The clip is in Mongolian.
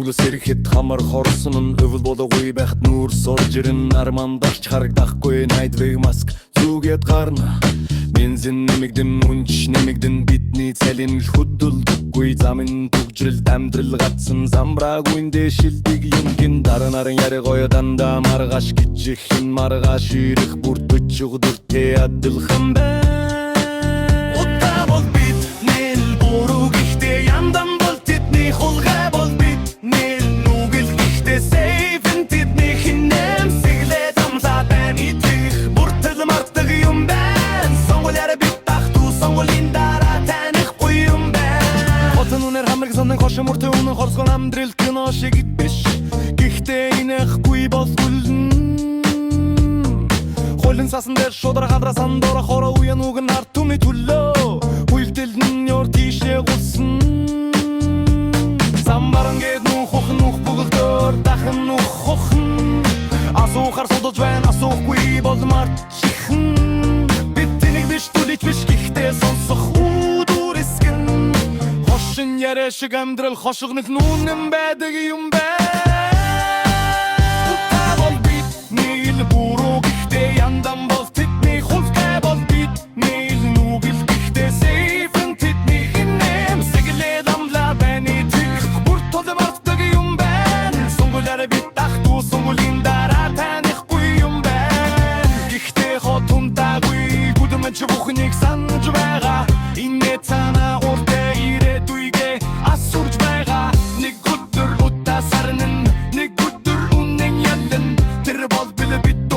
Сэрхэд хамар хорсон нь өвөл болоогүй байхад нүүр сорж ирэн армандагч харагдахгүй найдвыг маск зүгээд гарна бензин нэмэгдэн үнч нэмэгдэн бидний цалин л хөдөлдөггүй замын төгжрэлд амьдрал гацсан замбраагүйндээ шилдэг юм гин дараа нарын яри гоё дандаа маргааш гэж хин маргааш ирэх бүртөж өгдөртэй адилхан байна. Утаа бол бид нэл буруу гихтэй яндан бол тэдний хулгай бол бид нэл нүгэл гихтэй сейфэн тэдний хинэм сэглээ дамлаа байна идэх бүртэл мартаг юм байна. Сонгол бит тахту сонголын дараа танихгүй юм байна. Хотын үнэр хамрыг сонны хошин мөртөө үнэн хорсгон амьдрал кино шиг биш гихтэй инэхгүй болгулн Холин сасан дээр шудар хадрасан дора хороо уян уг нар түми төлөө Уйлдэлн ёр тийшээ гулсан Самбаран гээд нух бүгдээр дахин нух хохн Асуухар судалж байна асуухгүй бол март чихэн Бид тэнийг биш түлэж биш гихтэй сонсох үүдүр эсгэн Хошин яриа шиг амьдрал хошигнол нүнэн байдаг юм байна. Утаа бол бид нийл буруу яндан бол тэдний хулгай бол бид нийл нүгэл гихтэй сейфэн тэдний хинэм сэглээ дамлаа байна идэх бүртэл мартаг юм байна. Сонголоор бид тахту сонголийн дараа танихгүй юм байна. Гихтэй хотундаагүй бүдмэнч бүхнийг санаж байгаа инээ цаана уртэ ирээдүйгээ асурж байгаа нэг өдөр удаа сарнэн нэг өдөр үнэн ялэн тэр бол бид